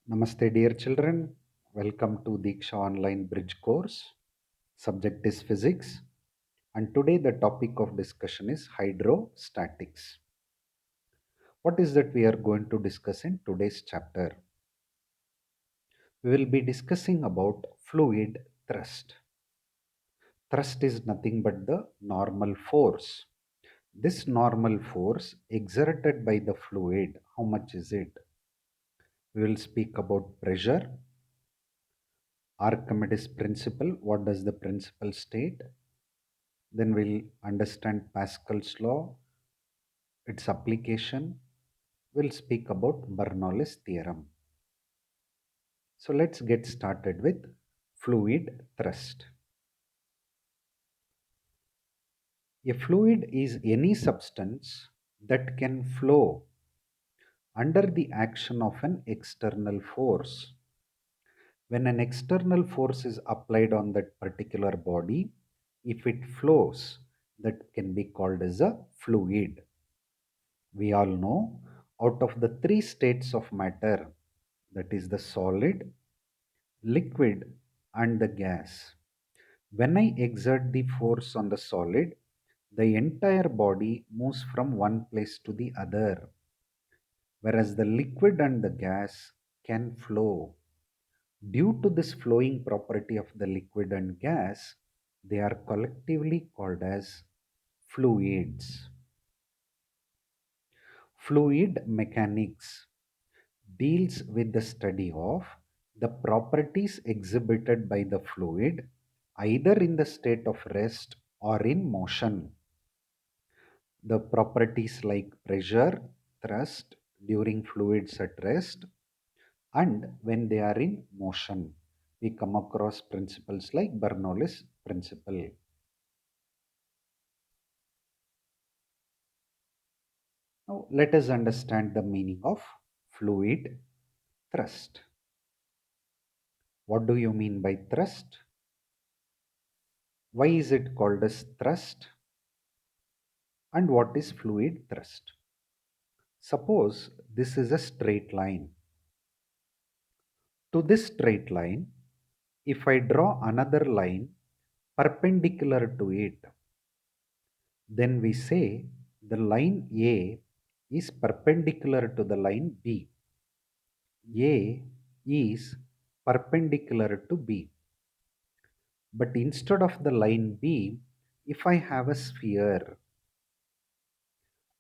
Namaste, dear children. Welcome to Deeksha online bridge course. Subject is physics, and today the topic of discussion is hydrostatics. What is that we are going to discuss in today's chapter? We will be discussing about fluid thrust. Thrust is nothing but the normal force. This normal force exerted by the fluid, how much is it? We will speak about pressure, Archimedes Principle. What does the principle state? Then we'll understand Pascal's law, its application. We'll speak about Bernoulli's theorem. So let's get started with fluid thrust. A fluid is any substance that can flow under the action of an external force. When an external force is applied on that particular body, if it flows, that can be called as a fluid. We all know out of the three states of matter, that is the solid, liquid, and the gas. When I exert the force on the solid, the entire body moves from one place to the other, whereas the liquid and the gas can flow. Due to this flowing property of the liquid and gas, they are collectively called as fluids. Fluid mechanics deals with the study of the properties exhibited by the fluid either in the state of rest or in motion. The properties like pressure, thrust during fluids at rest, and when they are in motion. We come across principles like Bernoulli's principle. Now, let us understand the meaning of fluid thrust. What do you mean by thrust? Why is it called as thrust? And what is fluid thrust? Suppose this is a straight line. To this straight line, if I draw another line perpendicular to it, then we say the line A is perpendicular to the line B. A is perpendicular to B. But instead of the line B, if I have a sphere,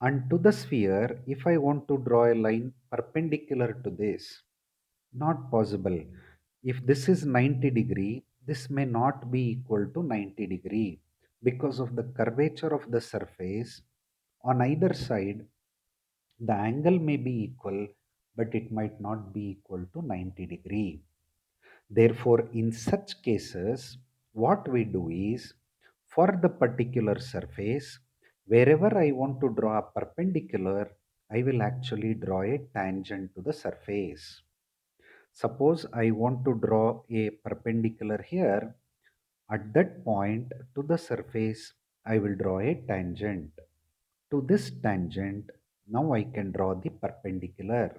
and to the sphere, if I want to draw a line perpendicular to this, not possible. If this is 90-degree, this may not be equal to 90-degree because of the curvature of the surface. On either side, the angle may be equal, but it might not be equal to 90-degree. Therefore, in such cases, what we do is, for the particular surface, wherever I want to draw a perpendicular, I will actually draw a tangent to the surface. Suppose I want to draw a perpendicular here. At that point to the surface, I will draw a tangent. To this tangent, now I can draw the perpendicular.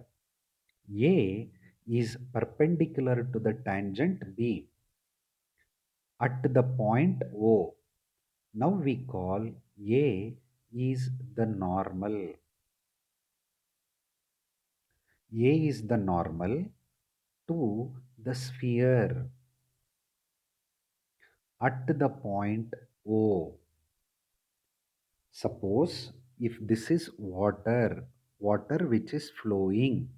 A is perpendicular to the tangent B at the point O. Now we call A is the normal. A is the normal to the sphere at the point O. Suppose if this is water, water which is flowing,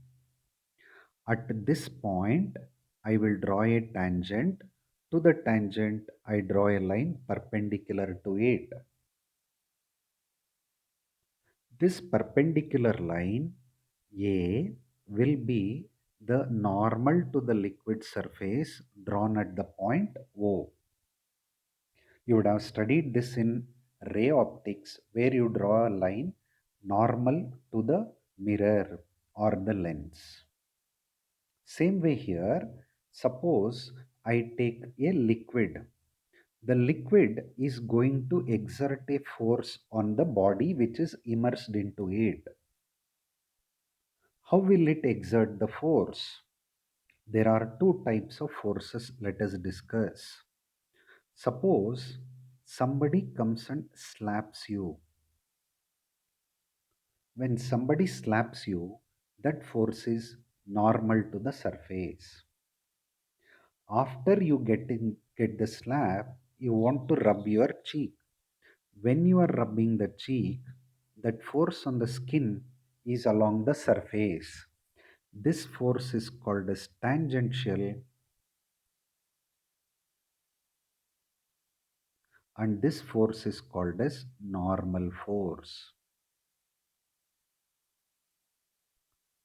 at this point I will draw a tangent. To the tangent, I draw a line perpendicular to it. This perpendicular line A will be the normal to the liquid surface drawn at the point O. You would have studied this in ray optics where you draw a line normal to the mirror or the lens. Same way here, suppose I take a liquid. The liquid is going to exert a force on the body which is immersed into it. How will it exert the force? There are two types of forces, let us discuss. Suppose somebody comes and slaps you. When somebody slaps you, that force is normal to the surface. After you get the slap, you want to rub your cheek. When you are rubbing the cheek, that force on the skin is along the surface. This force is called as tangential, and this force is called as normal force.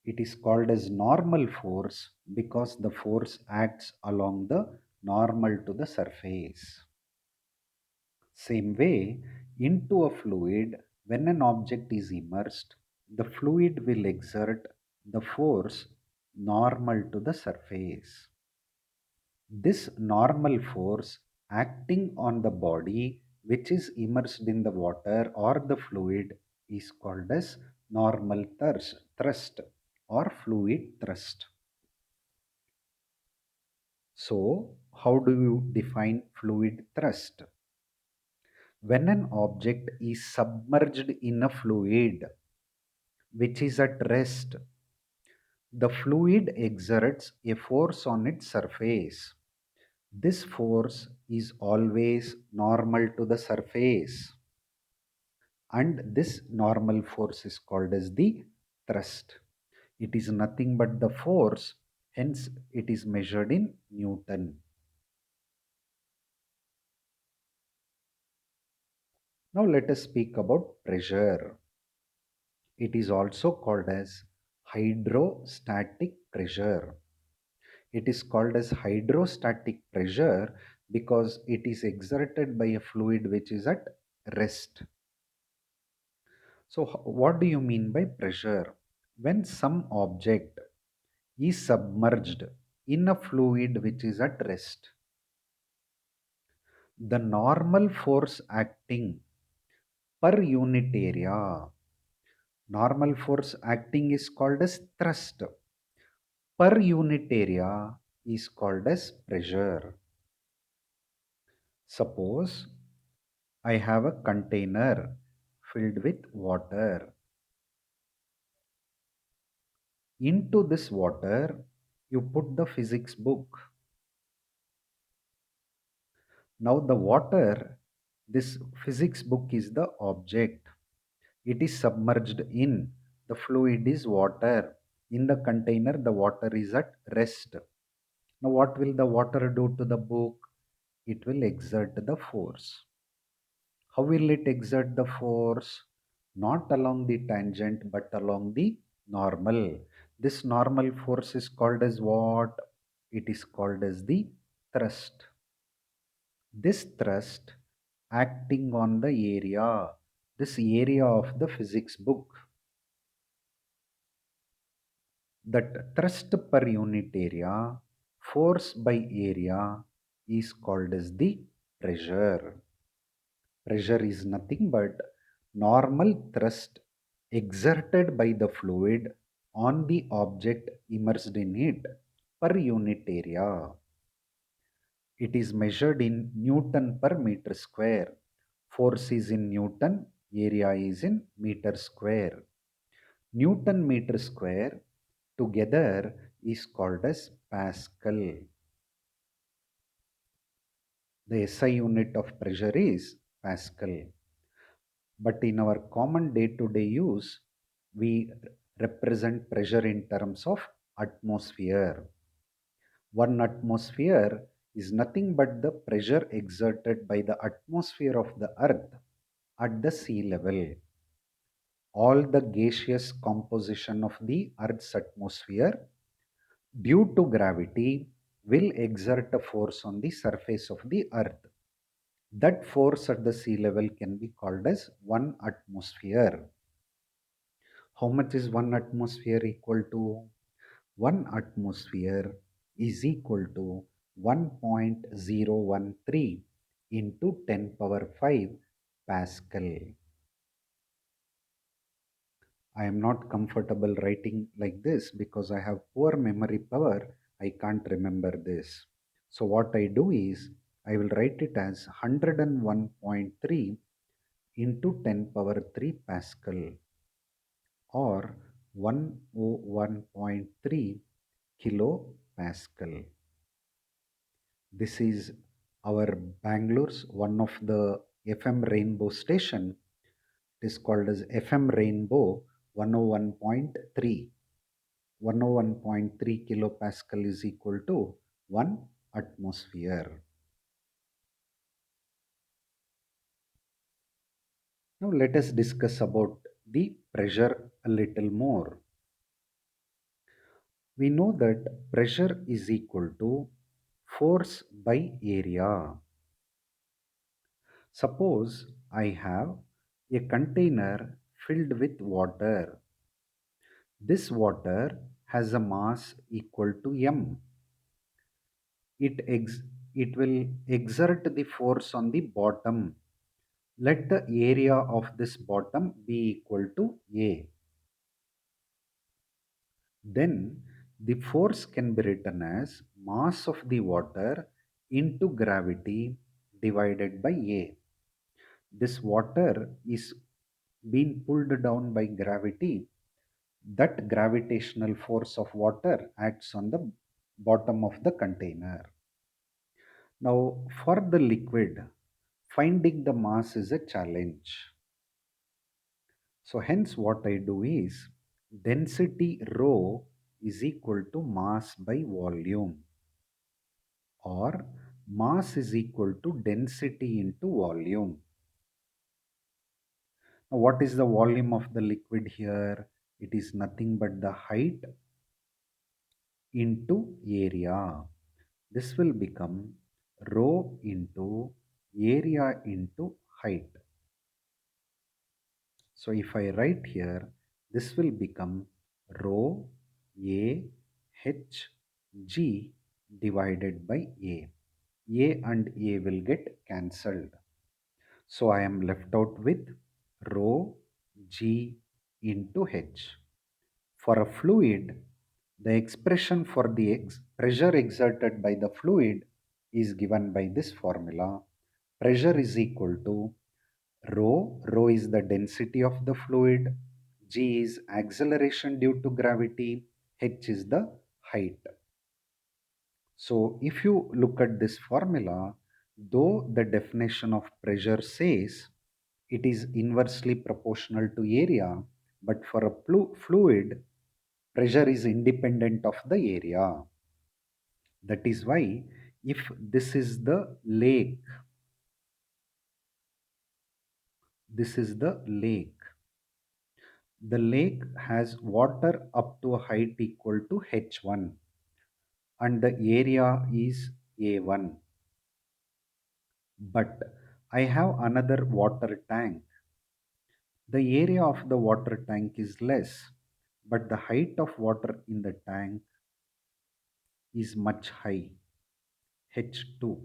It is called as normal force because the force acts along the normal to the surface. Same way, into a fluid, when an object is immersed, the fluid will exert the force normal to the surface. This normal force acting on the body which is immersed in the water or the fluid is called as normal thrust or fluid thrust. So, how do you define fluid thrust? When an object is submerged in a fluid which is at rest, the fluid exerts a force on its surface. This force is always normal to the surface, and this normal force is called as the thrust. It is nothing but the force, hence it is measured in Newton. Now let us speak about pressure. It is also called as hydrostatic pressure. It is called as hydrostatic pressure because it is exerted by a fluid which is at rest. So, what do you mean by pressure? When some object is submerged in a fluid which is at rest, the normal force acting per unit area, normal force acting is called as thrust, per unit area is called as pressure. Suppose I have a container filled with water. Into this water, you put the physics book. Now, the water, this physics book is the object. It is submerged in. The fluid is water. In the container, the water is at rest. Now, what will the water do to the book? It will exert the force. How will it exert the force? Not along the tangent, but along the normal. This normal force is called as what? It is called as the thrust. This thrust acting on the area, this area of the physics book, that thrust per unit area, force by area is called as the pressure. Pressure is nothing but normal thrust exerted by the fluid on the object immersed in it per unit area. It is measured in Newton per meter square. Force is in Newton, area is in meter square. Newton meter square together is called as Pascal. The SI unit of pressure is Pascal. But in our common day-to-day use, we represent pressure in terms of atmosphere. One atmosphere is nothing but the pressure exerted by the atmosphere of the earth at the sea level. All the gaseous composition of the earth's atmosphere due to gravity will exert a force on the surface of the earth. That force at the sea level can be called as one atmosphere. How much is one atmosphere equal to? One atmosphere is equal to 1.013 into 10 power 5 Pascal. I am not comfortable writing like this because I have poor memory power. I can't remember this. So what I do is I will write it as 101.3 into 10 power 3 Pascal, or 101.3 kilopascal. This is our Bangalore's one of the FM rainbow station. It is called as FM Rainbow 101.3. 101.3 kilopascal is equal to 1 atmosphere. Now let us discuss about the pressure a little more. We know that pressure is equal to force by area. Suppose I have a container filled with water. This water has a mass equal to m. It will exert the force on the bottom. Let the area of this bottom be equal to A. Then the force can be written as mass of the water into gravity divided by A. This water is being pulled down by gravity. That gravitational force of water acts on the bottom of the container. Now, for the liquid, finding the mass is a challenge. So hence what I do is density rho is equal to mass by volume, or mass is equal to density into volume. Now what is the volume of the liquid here? It is nothing but the height into area. This will become rho into area into height. So if I write here, this will become rho A H G divided by A. A and A will get cancelled. So I am left out with rho G into H. For a fluid, the expression for the pressure exerted by the fluid is given by this formula. Pressure is equal to rho is the density of the fluid, g is acceleration due to gravity, h is the height. So if you look at this formula, though the definition of pressure says it is inversely proportional to area, but for a fluid, pressure is independent of the area. That is why if this is the lake, this is the lake. The lake has water up to a height equal to h1 and the area is a1. But I have another water tank. The area of the water tank is less, but the height of water in the tank is much high, h2.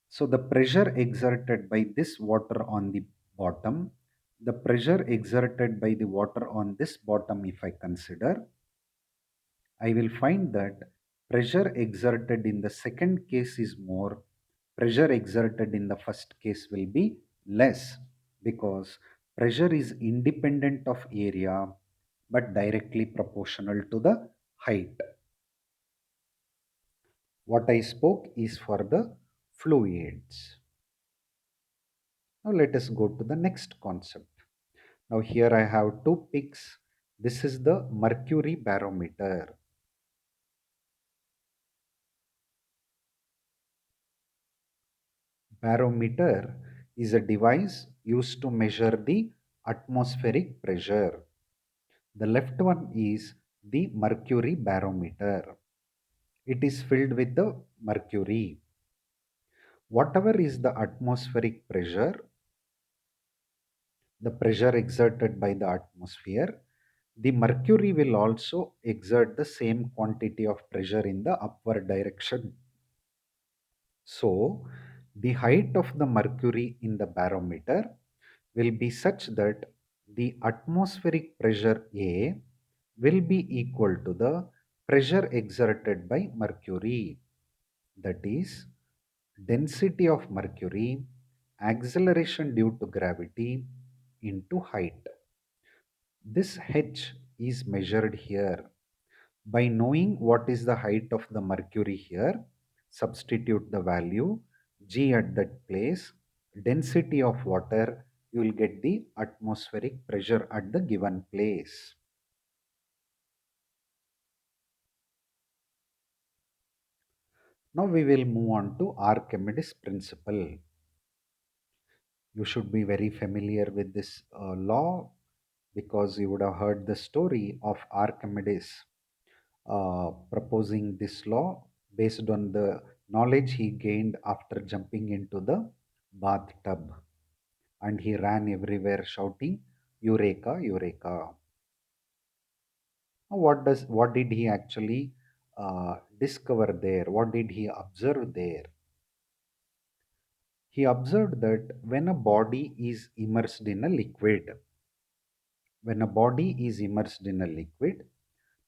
So the pressure exerted by this water on the bottom, the pressure exerted by the water on this bottom, if I consider, I will find that pressure exerted in the second case is more, pressure exerted in the first case will be less, because pressure is independent of area but directly proportional to the height. What I spoke is for the fluids. Now let us go to the next concept. Now here I have two pics. This is the mercury barometer. Barometer is a device used to measure the atmospheric pressure. The left one is the mercury barometer. It is filled with the mercury. Whatever is the atmospheric pressure, the pressure exerted by the atmosphere, the mercury will also exert the same quantity of pressure in the upward direction. So, the height of the mercury in the barometer will be such that the atmospheric pressure A will be equal to the pressure exerted by mercury, that is, density of mercury, acceleration due to gravity into height. This h is measured here. By knowing what is the height of the mercury here, substitute the value g at that place, density of water, you will get the atmospheric pressure at the given place. Now we will move on to Archimedes principle. You should be very familiar with this law because you would have heard the story of Archimedes proposing this law based on the knowledge he gained after jumping into the bathtub, and he ran everywhere shouting eureka, eureka. Now, what did he actually discover there? What did he observe there? He observed that when a body is immersed in a liquid, when a body is immersed in a liquid,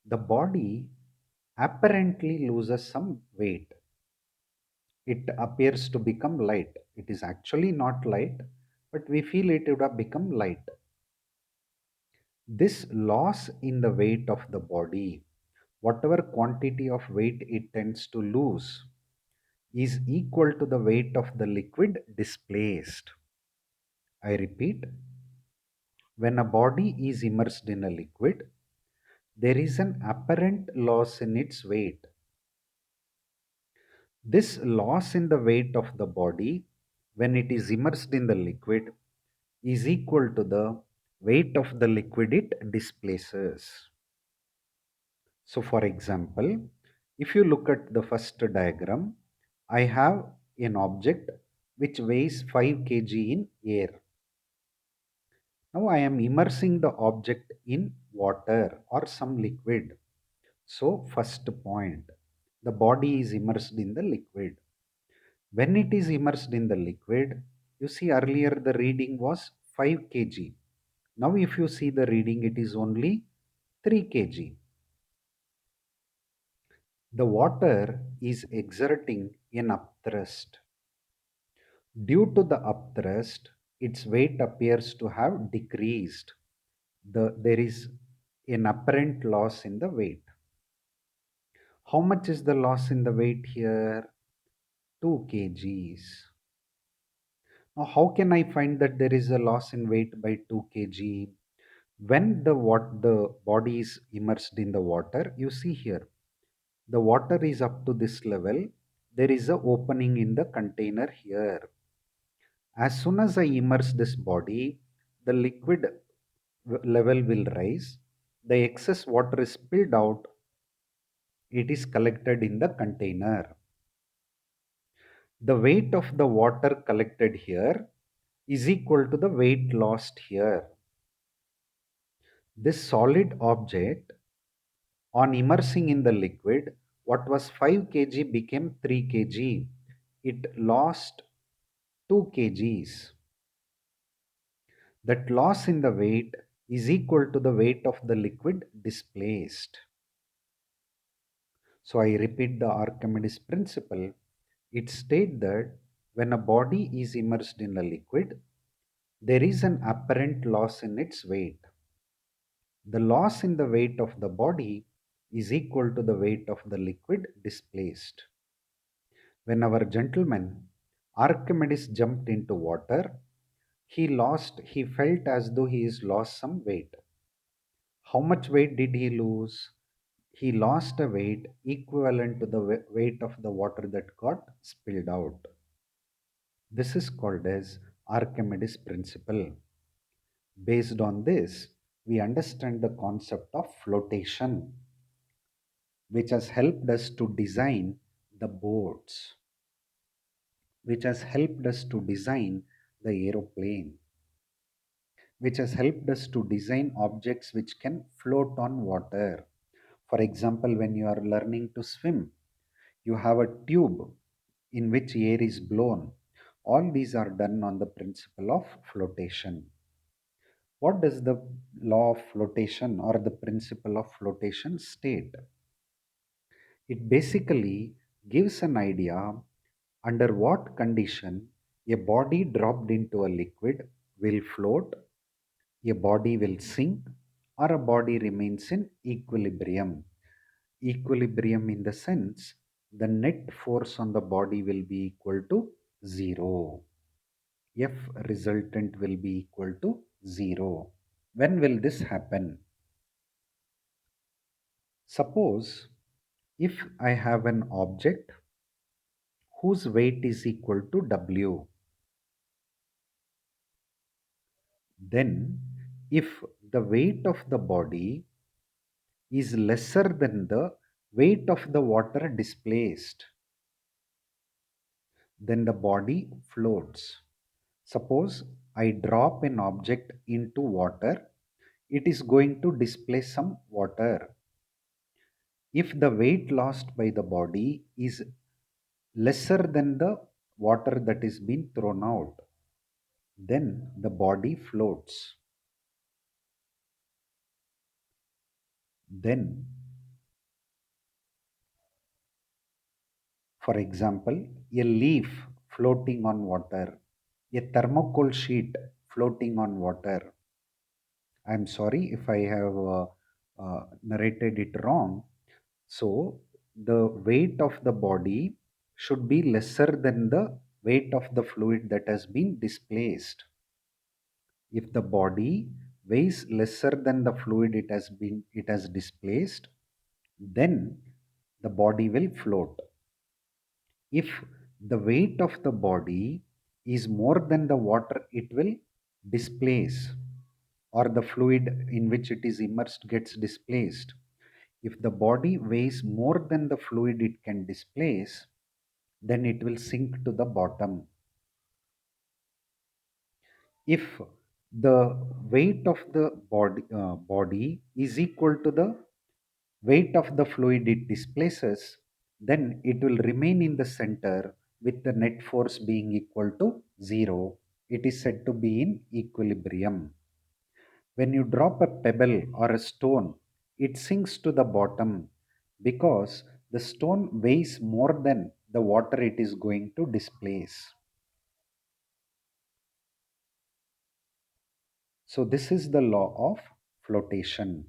the body apparently loses some weight. It appears to become light. It is actually not light, but we feel it would have become light. This loss in the weight of the body, whatever quantity of weight it tends to lose, is equal to the weight of the liquid displaced. I repeat, when a body is immersed in a liquid, there is an apparent loss in its weight. This loss in the weight of the body, when it is immersed in the liquid, is equal to the weight of the liquid it displaces. So, for example, if you look at the first diagram, I have an object which weighs 5 kg in air. Now I am immersing the object in water or some liquid. So, first point, the body is immersed in the liquid. When it is immersed in the liquid, you see earlier the reading was 5 kg. Now, if you see the reading, it is only 3 kg. The water is exerting an upthrust. Due to the upthrust, its weight appears to have decreased. There is an apparent loss in the weight. How much is the loss in the weight here? 2 kgs. Now, how can I find that there is a loss in weight by 2 kg? When the body is immersed in the water, you see here, the water is up to this level. There is a opening in the container here. As soon as I immerse this body, the liquid level will rise. The excess water is spilled out. It is collected in the container. The weight of the water collected here is equal to the weight lost here. This solid object, on immersing in the liquid, what was 5 kg became 3 kg. It lost 2 kgs. That loss in the weight is equal to the weight of the liquid displaced. So I repeat the Archimedes principle. It states that when a body is immersed in a liquid, there is an apparent loss in its weight. The loss in the weight of the body is equal to the weight of the liquid displaced. When our gentleman Archimedes jumped into water, he felt as though he has lost some weight. How much weight did he lose? He lost a weight equivalent to the weight of the water that got spilled out. This is called as Archimedes principle. Based on this, we understand the concept of flotation, which has helped us to design the boats, which has helped us to design the aeroplane, which has helped us to design objects which can float on water. For example, when you are learning to swim, you have a tube in which air is blown. All these are done on the principle of flotation. What does the law of flotation or the principle of flotation state? It basically gives an idea under what condition a body dropped into a liquid will float, a body will sink, or a body remains in equilibrium. Equilibrium in the sense the net force on the body will be equal to 0. F resultant will be equal to 0. When will this happen? Suppose if I have an object whose weight is equal to W, then if the weight of the body is lesser than the weight of the water displaced, then the body floats. Suppose I drop an object into water, it is going to displace some water. If the weight lost by the body is lesser than the water that is being thrown out, then the body floats. Then, for example, a leaf floating on water, a thermocol sheet floating on water. I'm sorry if I have narrated it wrong. So, the weight of the body should be lesser than the weight of the fluid that has been displaced. If the body weighs lesser than the fluid it has displaced, then the body will float. If the weight of the body is more than the water it will displace, or the fluid in which it is immersed gets displaced. If the body weighs more than the fluid it can displace, then it will sink to the bottom. If the weight of the body is equal to the weight of the fluid it displaces, then it will remain in the center with the net force being equal to 0. It is said to be in equilibrium. When you drop a pebble or a stone, it sinks to the bottom because the stone weighs more than the water it is going to displace. So, this is the law of flotation.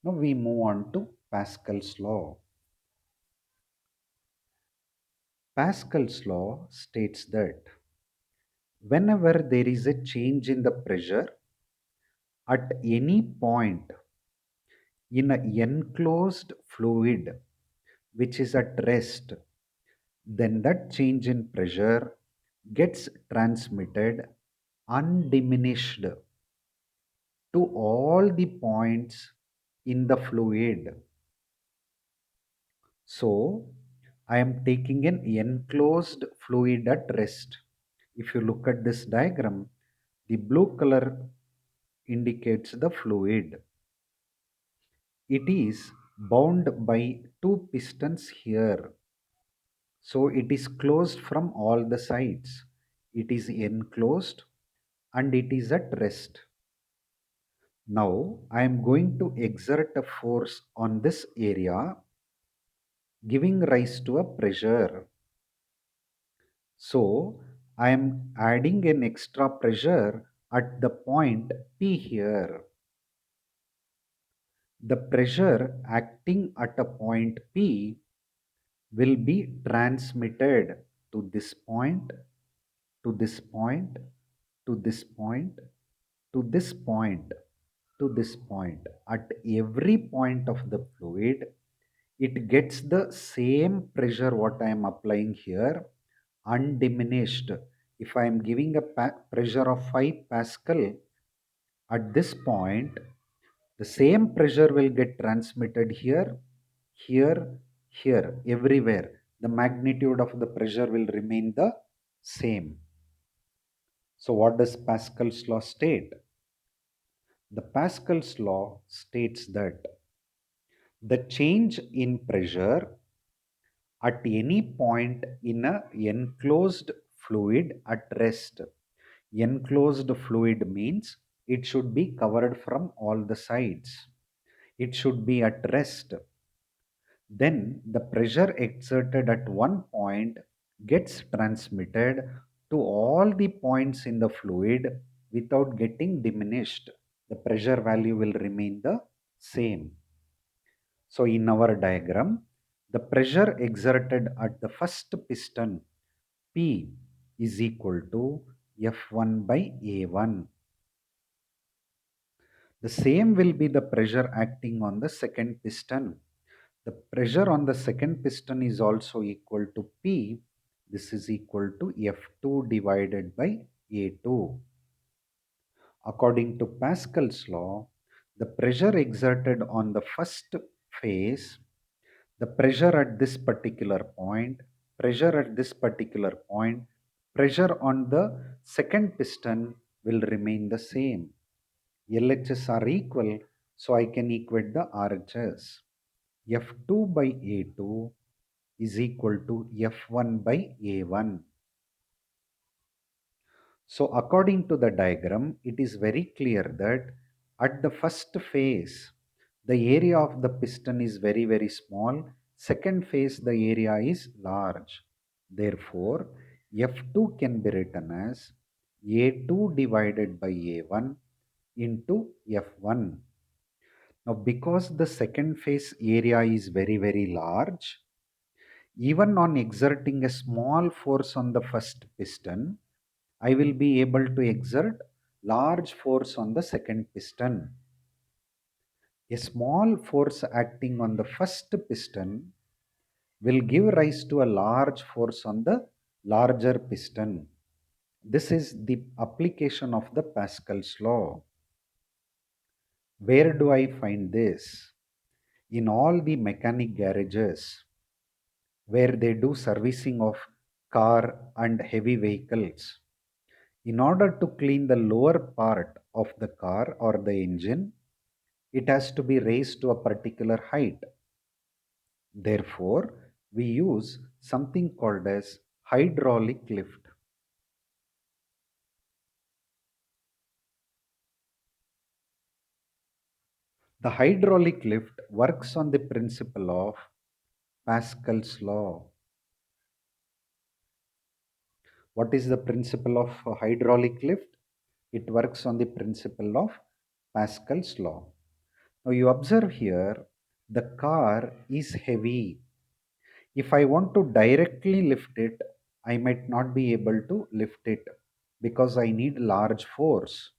Now, we move on to Pascal's law. Pascal's law states that whenever there is a change in the pressure at any point in an enclosed fluid which is at rest, then that change in pressure gets transmitted undiminished to all the points in the fluid. So, I am taking an enclosed fluid at rest. If you look at this diagram, the blue color indicates the fluid. It is bound by two pistons here. So it is closed from all the sides. It is enclosed and it is at rest. Now I am going to exert a force on this area, giving rise to a pressure. So I am adding an extra pressure at the point P here. The pressure acting at a point P will be transmitted to this point, to this point, to this point, to this point, to this point. At every point of the fluid, it gets the same pressure what I am applying here, undiminished. If I am giving a pressure of 5 Pascal at this point, the same pressure will get transmitted here, here, here, everywhere. The magnitude of the pressure will remain the same. So what does Pascal's law state? The Pascal's law states that the change in pressure at any point in a enclosed fluid at rest Enclosed fluid means it should be covered from all the sides. It should be at rest. Then the pressure exerted at one point gets transmitted to all the points in the fluid without getting diminished. The pressure value will remain the same. So in our diagram, the pressure exerted at the first piston P is equal to F1 by A1. The same will be the pressure acting on the second piston. The pressure on the second piston is also equal to P. This is equal to F2 divided by A2. According to Pascal's law, the pressure exerted on the first phase, the pressure at this particular point, pressure at this particular point, pressure on the second piston will remain the same. LHS are equal, so I can equate the RHS. F2 by A2 is equal to F1 by A1. So according to the diagram, it is very clear that at the first phase, the area of the piston is very, very small. Second phase, the area is large. Therefore, F2 can be written as A2 divided by A1 into F1. Now, because the second phase area is very, very large, even on exerting a small force on the first piston, I will be able to exert large force on the second piston. A small force acting on the first piston will give rise to a large force on the larger piston. This is the application of the Pascal's law. Where do I find this? In all the mechanic garages where they do servicing of car and heavy vehicles. In order to clean the lower part of the car or the engine, it has to be raised to a particular height. Therefore, we use something called as hydraulic lift. The hydraulic lift works on the principle of Pascal's law. What is the principle of hydraulic lift? It works on the principle of Pascal's law. Now you observe here, the car is heavy. If I want to directly lift it, I might not be able to lift it because I need large force.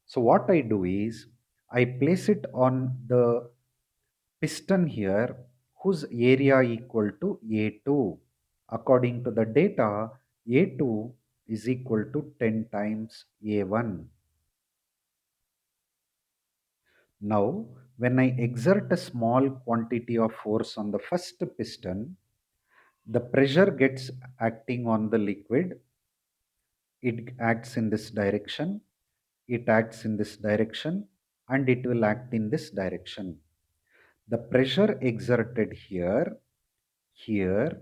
So what I do is, I place it on the piston here whose area equal to A2. According to the data, A2 is equal to 10 times A1. Now, when I exert a small quantity of force on the first piston, the pressure gets acting on the liquid. It acts in this direction, it acts in this direction, and it will act in this direction. The pressure exerted here, here,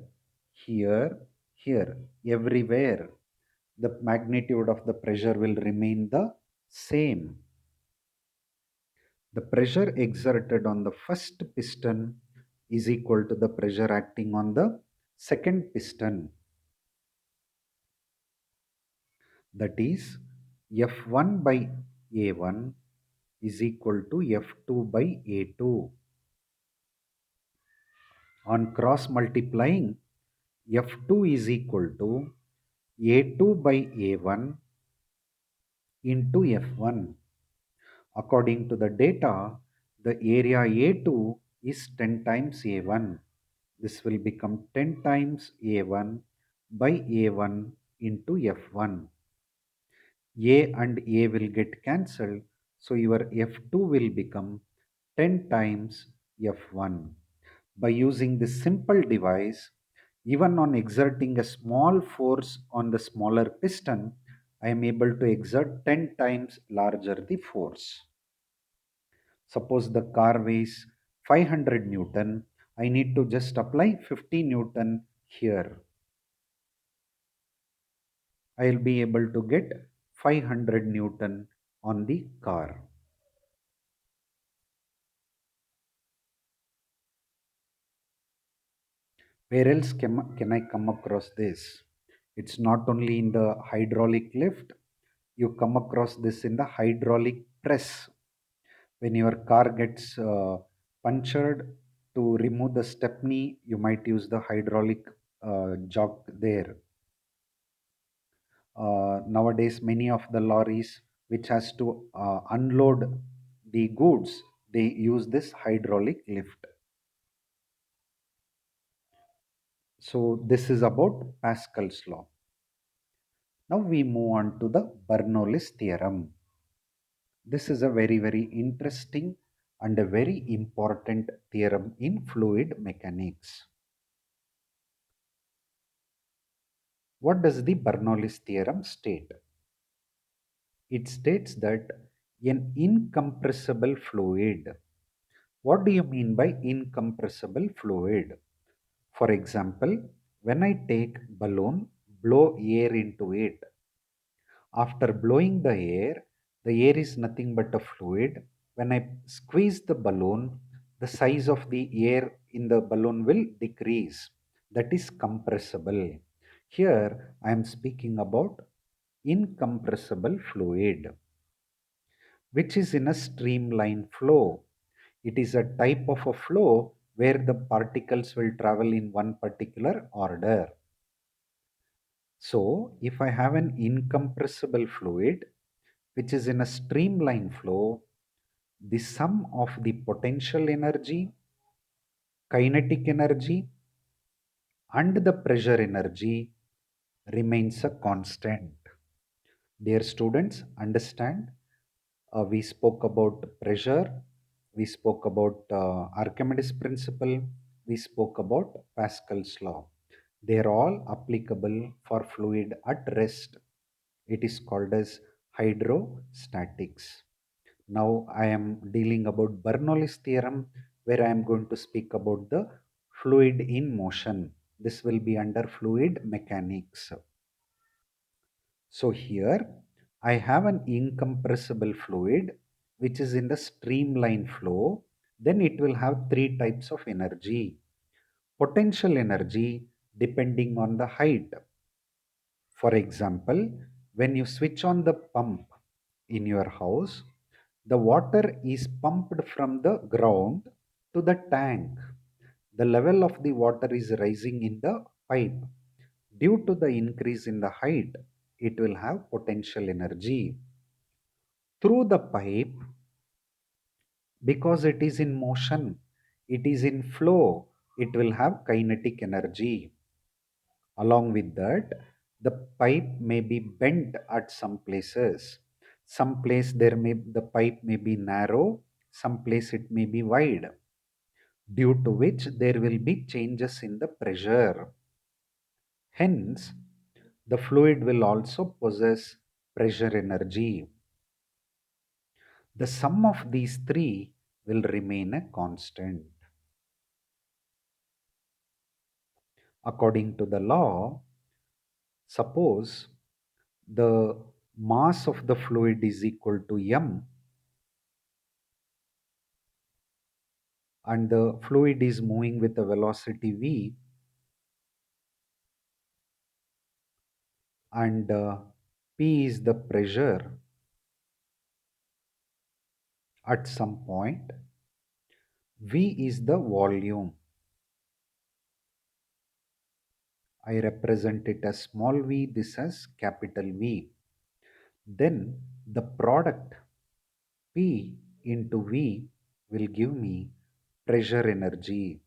here, here, everywhere, the magnitude of the pressure will remain the same. The pressure exerted on the first piston is equal to the pressure acting on the second piston. That is, F1 by A1 is equal to F2 by A2. On cross multiplying, F2 is equal to A2 by A1 into F1. According to the data, the area A2 is 10 times A1. This will become 10 times A1 by A1 into F1. A and A will get cancelled, so your F2 will become 10 times F1. By using this simple device, even on exerting a small force on the smaller piston, I am able to exert 10 times larger the force. Suppose the car weighs 500 Newton, I need to just apply 50 Newton here. I will be able to get 500 Newton on the car. Where else can I come across this? It's not only in the hydraulic lift, you come across this in the hydraulic press. When your car gets punctured, to remove the stepney, you might use the hydraulic jog there. Nowadays, many of the lorries which has to unload the goods, they use this hydraulic lift. So this is about Pascal's law. Now we move on to the Bernoulli's theorem. This is a very interesting and a very important theorem in fluid mechanics. What does the Bernoulli's theorem state? It states that an incompressible fluid. What do you mean by incompressible fluid? For example, when I take balloon, blow air into it. After blowing the air is nothing but a fluid. When I squeeze the balloon, the size of the air in the balloon will decrease. That is compressible. Here I am speaking about incompressible fluid, which is in a streamline flow. It is a type of a flow where the particles will travel in one particular order. So, if I have an incompressible fluid which is in a streamline flow, the sum of the potential energy, kinetic energy, and the pressure energy remains a constant. Dear students, understand, we spoke about pressure, we spoke about Archimedes Principle, we spoke about Pascal's law. They are all applicable for fluid at rest. It is called as hydrostatics. Now I am dealing about Bernoulli's theorem, where I am going to speak about the fluid in motion. This will be under fluid mechanics. So here I have an incompressible fluid which is in the streamline flow. Then it will have three types of energy. Potential energy depending on the height. For example, when you switch on the pump in your house, the water is pumped from the ground to the tank. The level of the water is rising in the pipe. Due to the increase in the height, it will have potential energy. Through the pipe, because it is in motion, it is in flow, it will have kinetic energy. Along with that, the pipe may be bent at some places. Some place the pipe may be narrow, some place it may be wide, due to which there will be changes in the pressure. Hence, the fluid will also possess pressure energy. The sum of these three will remain a constant. According to the law, suppose the mass of the fluid is equal to m and the fluid is moving with a velocity v, and p is the pressure at some point, v is the volume. I represent it as small v, this as capital V. Then the product P into V will give me pressure energy.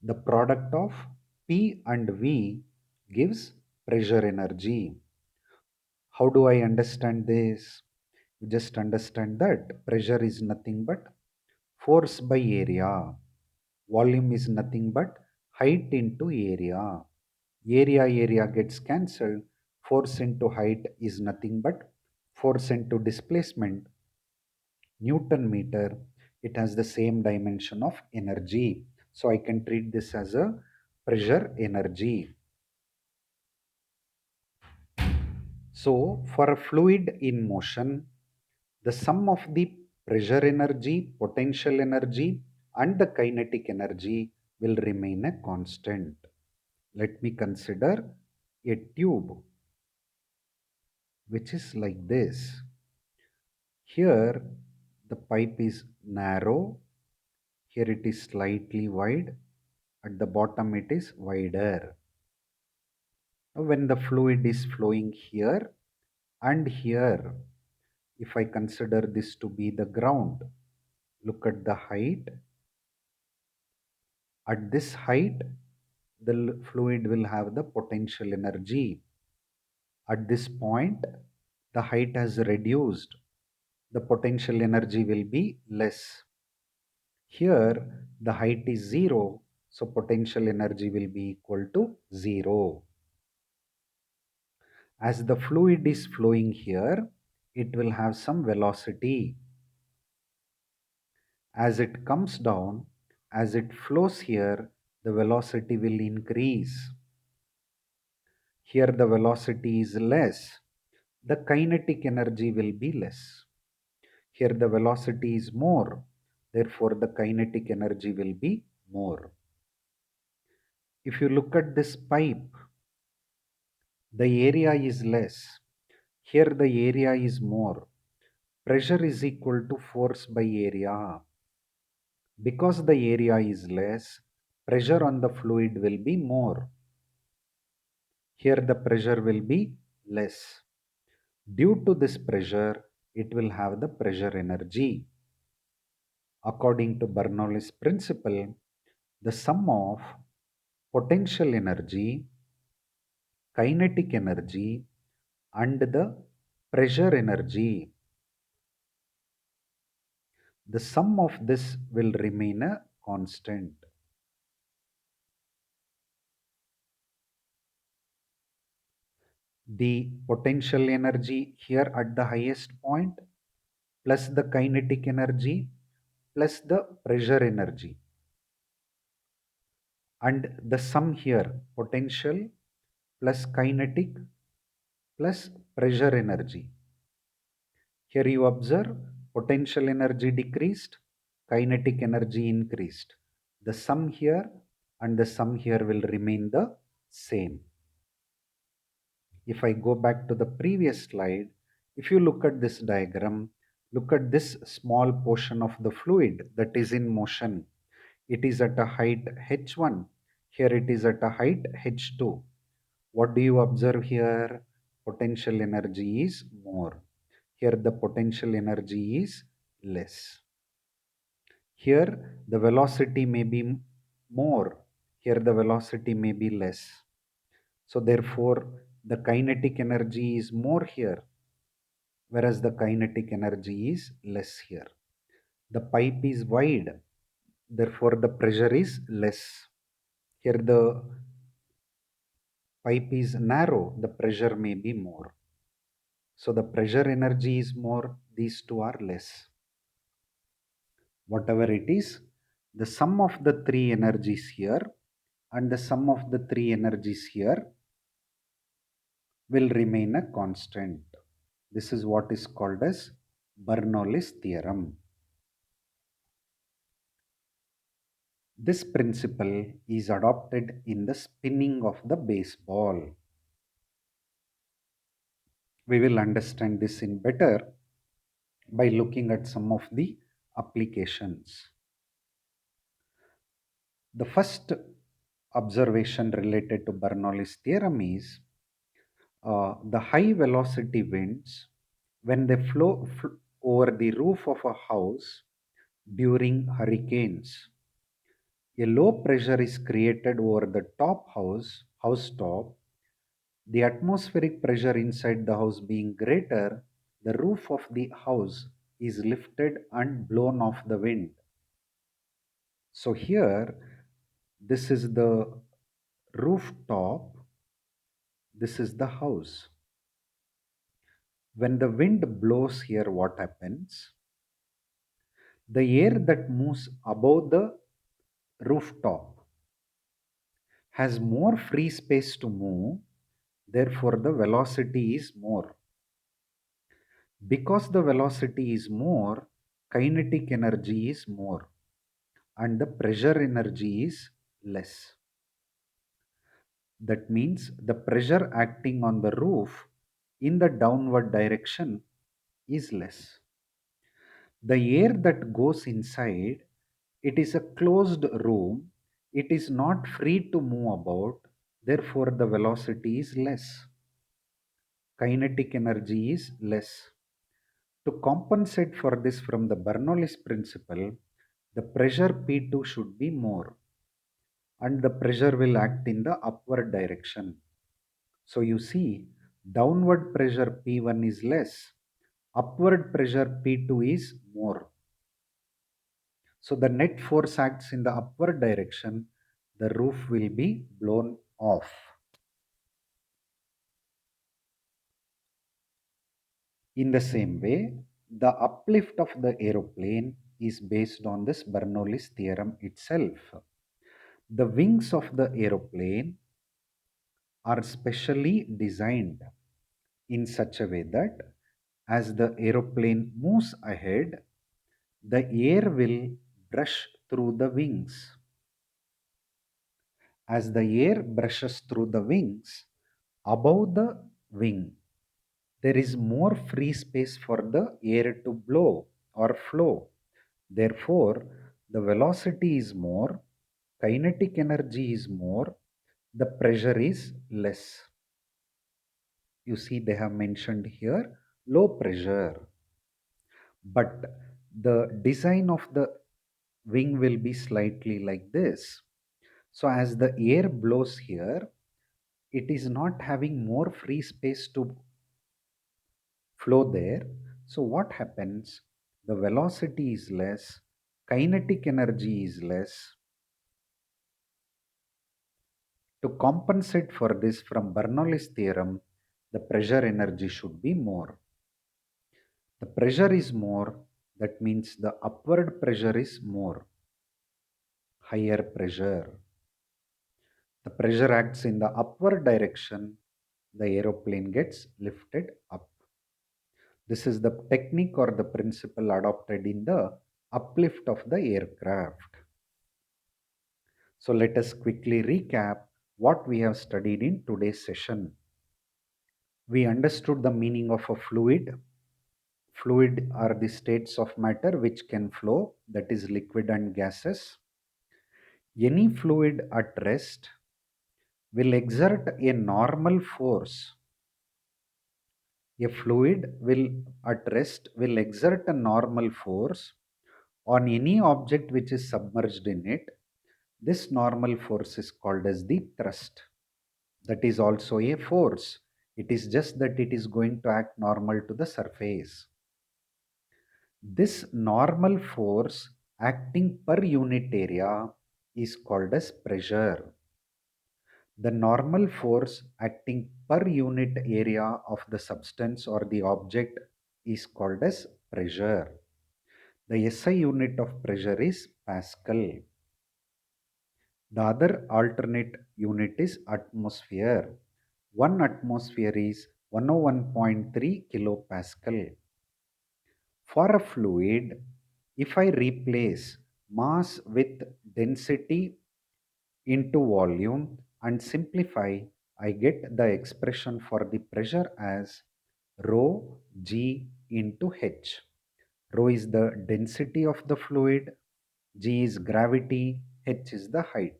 The product of P and V gives pressure energy. How do I understand this? You just understand that pressure is nothing but force by area. Volume is nothing but height into area. Area gets cancelled. Force into height is nothing but force into displacement. Newton meter, it has the same dimension of energy. So I can treat this as a pressure energy. So, for a fluid in motion, the sum of the pressure energy, potential energy, and the kinetic energy will remain a constant. Let me consider a tube which is like this. Here, the pipe is narrow. Here it is slightly wide. At the bottom, it is wider. Now, when the fluid is flowing here and here, if I consider this to be the ground, look at the height. At this height, the fluid will have the potential energy. At this point, the height has reduced. The potential energy will be less. Here, the height is 0, so potential energy will be equal to 0. As the fluid is flowing here, it will have some velocity. As it comes down, as it flows here, the velocity will increase. Here the velocity is less. The kinetic energy will be less. Here the velocity is more. Therefore, the kinetic energy will be more. If you look at this pipe, the area is less. Here the area is more. Pressure is equal to force by area. Because the area is less, pressure on the fluid will be more. Here the pressure will be less. Due to this pressure, it will have the pressure energy. According to Bernoulli's principle, the sum of potential energy, kinetic energy, and the pressure energy, the sum of this will remain a constant. The potential energy here at the highest point plus the kinetic energy plus the pressure energy, and the sum here potential plus kinetic plus pressure energy. Here you observe potential energy decreased, kinetic energy increased. The sum here and the sum here will remain the same. If I go back to the previous slide, if you look at this diagram, look at this small portion of the fluid that is in motion. It is at a height h1. Here it is at a height h2. What do you observe here? Potential energy is more. Here the potential energy is less. Here the velocity may be more. Here the velocity may be less. So therefore the kinetic energy is more here, whereas the kinetic energy is less here. The pipe is wide, therefore the pressure is less. Here the pipe is narrow, the pressure may be more. So the pressure energy is more, these two are less. Whatever it is, the sum of the three energies here and the sum of the three energies here will remain a constant. This is what is called as Bernoulli's theorem. This principle is adopted in the spinning of the baseball. We will understand this in better by looking at some of the applications. The first observation related to Bernoulli's theorem is the high velocity winds, when they flow over the roof of a house during hurricanes, a low pressure is created over the house top. The atmospheric pressure inside the house being greater, the roof of the house is lifted and blown off the wind. So here, this is the rooftop, this is the house. When the wind blows here, what happens? The air that moves above the rooftop has more free space to move Therefore, the velocity is more. Because the velocity is more, kinetic energy is more and the pressure energy is less. That means the pressure acting on the roof in the downward direction is less. The air that goes inside, it is a closed room, it is not free to move about, therefore the velocity is less. Kinetic energy is less. To compensate for this from the Bernoulli's principle, the pressure P2 should be more and the pressure will act in the upward direction. So you see, downward pressure P1 is less, upward pressure P2 is more. So the net force acts in the upward direction, the roof will be blown off. In the same way, the uplift of the aeroplane is based on this Bernoulli's theorem itself. The wings of the aeroplane are specially designed in such a way that as the aeroplane moves ahead, the air will brush through the wings. As the air brushes through the wings, above the wing, there is more free space for the air to blow or flow. Therefore, the velocity is more, kinetic energy is more, the pressure is less. You see, they have mentioned here low pressure, but the design of the wing will be slightly like this. So, as the air blows here, it is not having more free space to flow there. So what happens? The velocity is less, kinetic energy is less. To compensate for this from Bernoulli's theorem, the pressure energy should be more. The pressure is more, that means the upward pressure is more, higher pressure. The pressure acts in the upward direction, the aeroplane gets lifted up. This is the technique or the principle adopted in the uplift of the aircraft. So let us quickly recap what we have studied in today's session. We understood the meaning of a fluid. Fluid are the states of matter which can flow, that is liquid and gases. Any fluid at rest will exert a normal force. A fluid will at rest will exert a normal force on any object which is submerged in it. This normal force is called as the thrust. That is also a force. It is just that it is going to act normal to the surface. This normal force acting per unit area is called as pressure. The normal force acting per unit area of the substance or the object is called as pressure. The SI unit of pressure is Pascal. The other alternate unit is atmosphere. One atmosphere is 101.3 kilopascal. For a fluid, if I replace mass with density into volume and simplify, I get the expression for the pressure as rho g into h. Rho is the density of the fluid, g is gravity, h is the height.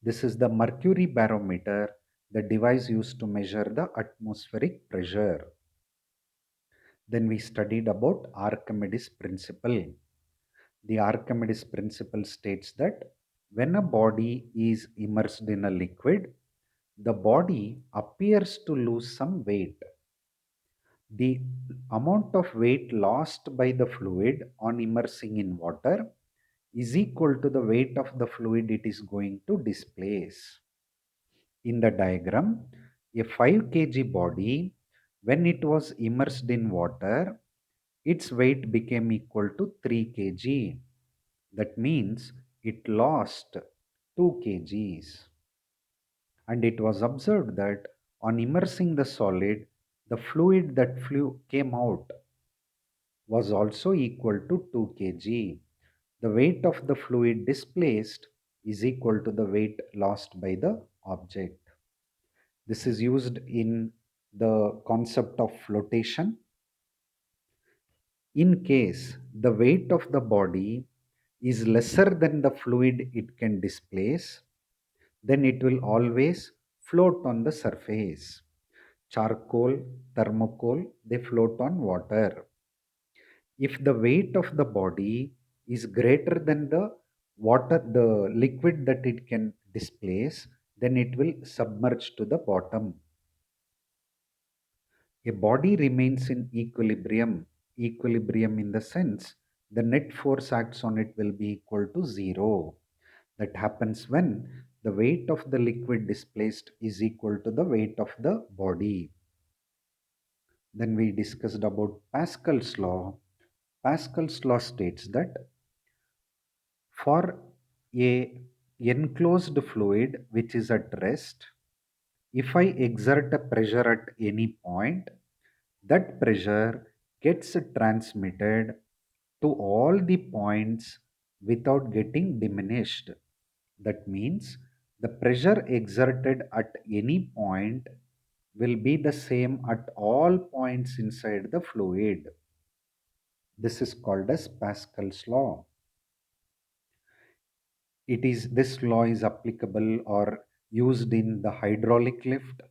This is the mercury barometer, the device used to measure the atmospheric pressure. Then we studied about Archimedes Principle. The Archimedes Principle states that when a body is immersed in a liquid, the body appears to lose some weight. The amount of weight lost by the fluid on immersing in water is equal to the weight of the fluid it is going to displace. In the diagram, a 5 kg body, when it was immersed in water, its weight became equal to 3 kg. That means it lost 2 kgs. And it was observed that on immersing the solid, the fluid that came out was also equal to 2 kg. The weight of the fluid displaced is equal to the weight lost by the object. This is used in the concept of flotation. In case the weight of the body is lesser than the fluid it can displace, then it will always float on the surface. Charcoal, thermocol, they float on water. If the weight of the body is greater than the water, the liquid that it can displace, then it will submerge to the bottom. A body remains in equilibrium in the sense the net force acts on it will be equal to zero. That happens when the weight of the liquid displaced is equal to the weight of the body. Then we discussed about Pascal's law. Pascal's law states that for a enclosed fluid which is at rest, if I exert a pressure at any point, that pressure gets transmitted to all the points without getting diminished. That means the pressure exerted at any point will be the same at all points inside the fluid. This is called as Pascal's law. This law is applicable or used in the hydraulic lift,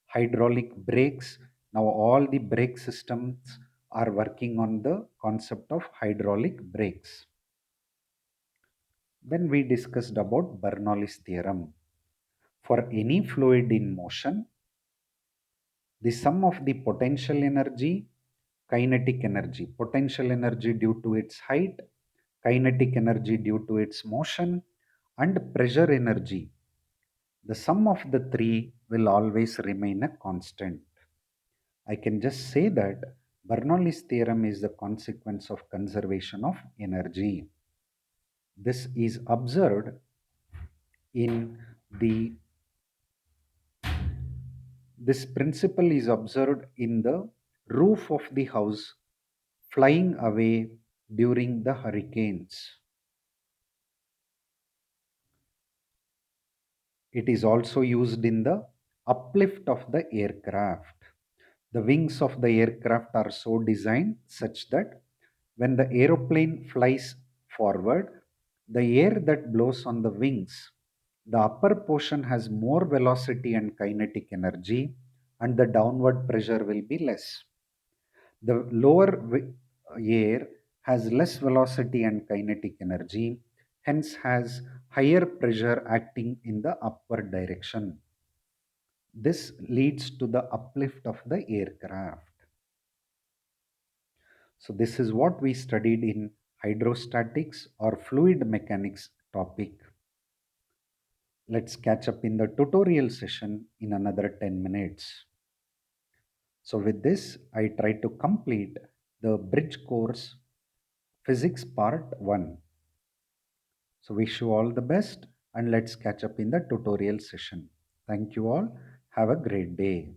hydraulic brakes. Now all the brake systems are working on the concept of hydraulic brakes. Then we discussed about Bernoulli's theorem. For any fluid in motion, the sum of the potential energy, kinetic energy, potential energy due to its height, kinetic energy due to its motion, and pressure energy, the sum of the three will always remain a constant. I can just say that Bernoulli's theorem is the consequence of conservation of energy. This is observed in the this principle is observed in the roof of the house flying away during the hurricanes. It is also used in the uplift of the aircraft. The wings of the aircraft are so designed such that when the aeroplane flies forward, the air that blows on the wings, the upper portion has more velocity and kinetic energy, and the downward pressure will be less. The air has less velocity and kinetic energy, hence has higher pressure acting in the upward direction. This leads to the uplift of the aircraft. So this is what we studied in hydrostatics or fluid mechanics topic. Let's catch up in the tutorial session in another 10 minutes. So with this, I try to complete the bridge course physics part 1. So wish you all the best and let's catch up in the tutorial session. Thank you all. Have a great day.